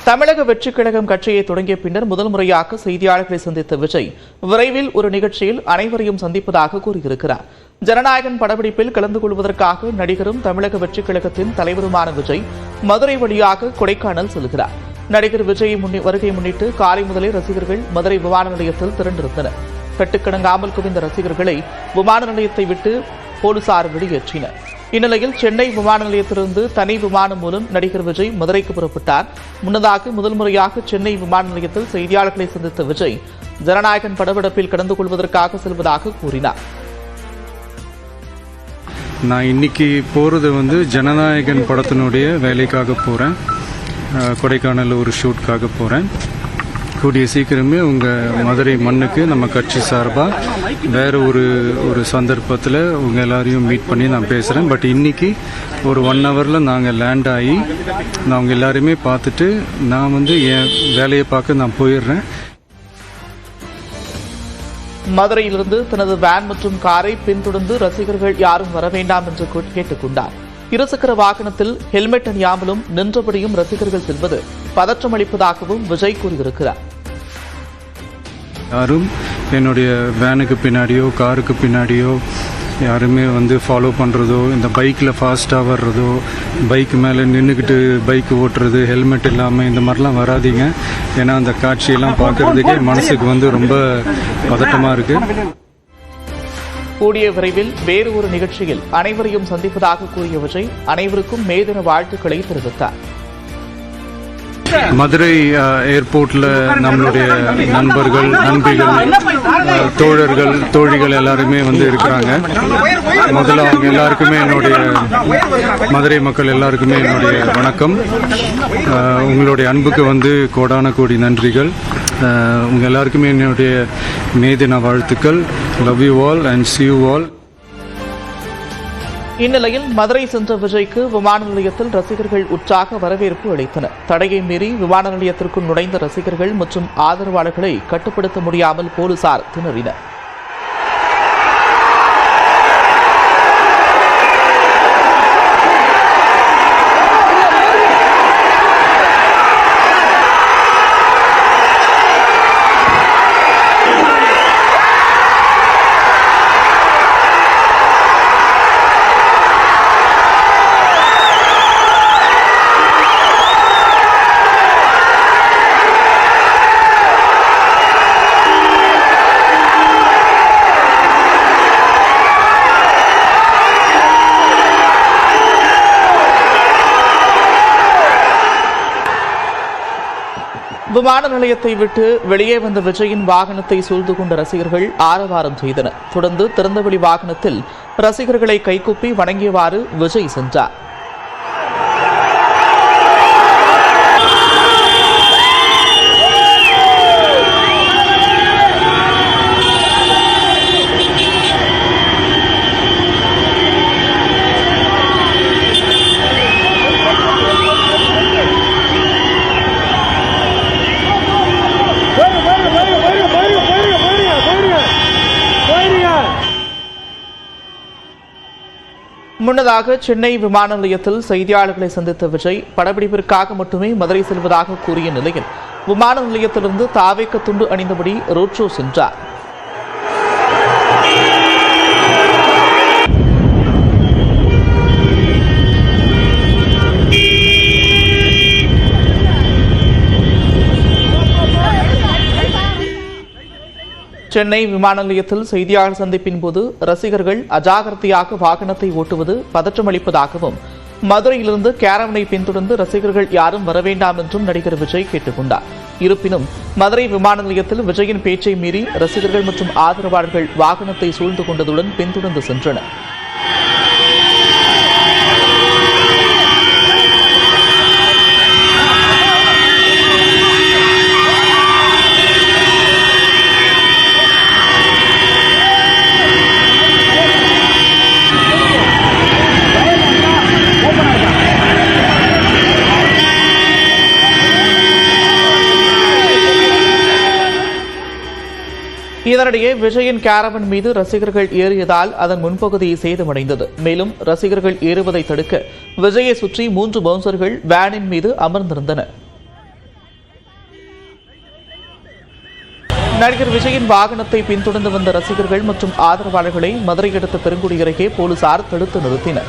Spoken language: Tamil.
தமிழக வெற்றிக் கழகம் கட்சியை தொடங்கிய பின்னர் முதல் முறையாக செய்தியாளர்களை சந்தித்த விஜய் விரைவில் ஒரு நிகழ்ச்சியில் அனைவரையும் சந்திப்பதாக கூறியிருக்கிறார். ஜனநாயகன் படப்பிடிப்பில் கலந்து கொள்வதற்காக நடிகரும் தமிழக வெற்றிக் கழகத்தின் தலைவருமான விஜய் மதுரை வழியாக கொடைக்கானல் செல்கிறார். நடிகர் விஜய் வருகை முன்னிட்டு காலை முதலே ரசிகர்கள் மதுரை விமான நிலையத்தில் திரண்டிருந்தனர். கட்டுக்கடங்காமல் குவிந்த ரசிகர்களை விமான நிலையத்தை விட்டு போலீசார் வெளியேற்றினர். இந்நிலையில் சென்னை விமான நிலையத்திலிருந்து தனி விமானம் மூலம் நடிகர் விஜய் மதுரைக்கு புறப்பட்டார். முன்னதாக முதல் முறையாக சென்னை விமான நிலையத்தில் செய்தியாளர்களை சந்தித்த விஜய் ஜனநாயகன் படப்பிடிப்பில் கலந்து கொள்வதற்காக செல்வதாக கூறினார். நான் இன்னைக்கு போறது ஜனநாயகன் படத்தினுடைய வேலைக்காக போறேன். கொடைக்கானல் ஒரு ஷூட்காக போறேன். கூடிய சீக்கிரமே உங்கள் மதுரை மண்ணுக்கு நம்ம கட்சி சார்பாக வேற ஒரு சந்தர்ப்பத்தில் உங்கள் எல்லாரையும் மீட் பண்ணி நான் பேசுகிறேன். பட் இன்னைக்கு ஒரு 1 ஹவரில் நாங்கள் லேண்ட் ஆகி நான் அவங்க எல்லாரையுமே பார்த்துட்டு நான் என் வேலையை பார்க்க நான் போயிடுறேன். மதுரையிலிருந்து தனது வேன் மற்றும் காரை பின்தொடர்ந்து ரசிகர்கள் யாரும் வர வேண்டாம் என்று கேட்டுக் கொண்டார். இருசக்கர வாகனத்தில் ஹெல்மெட் அணியாமலும் நின்றபடியும் ரசிகர்கள் செல்வது பதற்றம் அளிப்பதாகவும் விஜய் கூறியிருக்கிறார். யாரும் என்னுடைய வேனுக்கு பின்னாடியோ காருக்கு பின்னாடியோ யாருமே ஃபாலோ பண்ணுறதோ, இந்த பைக்கில் ஃபாஸ்ட்டாக வர்றதோ, பைக் மேலே நின்றுக்கிட்டு பைக் ஓட்டுறது, ஹெல்மெட் இல்லாமல் இந்த மாதிரிலாம் வராதிங்க. ஏன்னா அந்த காட்சியெல்லாம் பார்க்கறதுக்கே மனசுக்கு ரொம்ப பதட்டமாக இருக்குது. கூடிய விரைவில் வேறு ஒரு நிகழ்ச்சியில் அனைவரையும் சந்திப்பதாக கூறிய விஜய் அனைவருக்கும் மே தின வாழ்த்துக்களை தெரிவித்தார். மதுரை ஏர்போர்ட்ல நம்மளுடைய நண்பர்கள், நண்பிகள், தோழர்கள், தோழிகள் எல்லாருமே இருக்கிறாங்க. முதல்ல அவங்க எல்லாருக்குமே என்னுடைய மதுரை மக்கள் எல்லாருக்குமே என்னுடைய வணக்கம். உங்களுடைய அன்புக்கு கோடான கோடி நன்றிகள். உங்க எல்லாருக்குமே என்னுடைய மே தின வாழ்த்துக்கள். Love you all and see you all. இந்நிலையில் மதுரை சென்ற விஜய்க்கு விமான நிலையத்தில் ரசிகர்கள் உற்சாக வரவேற்பு அளித்தனர். தடையை மீறி விமான நிலையத்திற்குள் நுழைந்த ரசிகர்கள் மற்றும் ஆதரவாளர்களை கட்டுப்படுத்த முடியாமல் போலீசார் திணறினர். விமான நிலையத்தை விட்டு வெளியே வந்த விஜயின் வாகனத்தை சூழ்ந்து கொண்ட ரசிகர்கள் ஆரவாரம் செய்தனர். தொடர்ந்து திறந்தவெளி வாகனத்தில் ரசிகர்களை கைகூப்பி வணங்கியவாறு விஜய் சென்றார். முன்னதாக சென்னை விமான நிலையத்தில் செய்தியாளர்களை சந்தித்த விஜய் படப்பிடிப்பிற்காக மட்டுமே மதுரை செல்வதாக கூறிய நிலையில் விமான நிலையத்திலிருந்து தாவேக்க துண்டு அணிந்தபடி ரோட் ஷோ சென்றார். சென்னை விமான நிலையத்தில் செய்தியாளர் சந்திப்பின் போது ரசிகர்கள் அஜாகிரதையாக வாகனத்தை ஓட்டுவது பதற்றமளிப்பதாகவும் மதுரையிலிருந்து கேரவனை பின்தொடர்ந்து ரசிகர்கள் யாரும் வர வேண்டாம் என்றும் நடிகர் விஜய் கேட்டுக் கொண்டார். இருப்பினும் மதுரை விமான நிலையத்தில் விஜயின் பேச்சை மீறி ரசிகர்கள் மற்றும் ஆதரவாளர்கள் வாகனத்தை சூழ்ந்து கொண்டதுடன் பின்தொடர்ந்து சென்றனர். இதனிடையே விஜயின் கேரவன் மீது ரசிகர்கள் ஏறியதால் அதன் முன்பகுதி சேதமடைந்தது. மேலும் ரசிகர்கள் ஏறுவதை தடுக்க விஜயை சுற்றி 3 பவுன்சர்கள் வேனின் மீது அமர்ந்திருந்தனர். நடிகர் விஜயின் வாகனத்தை பின்தொடர்ந்து வந்த ரசிகர்கள் மற்றும் ஆதரவாளர்களை மதுரை அடுத்த பெருங்குடி அருகே போலீசார் தடுத்து நிறுத்தினர்.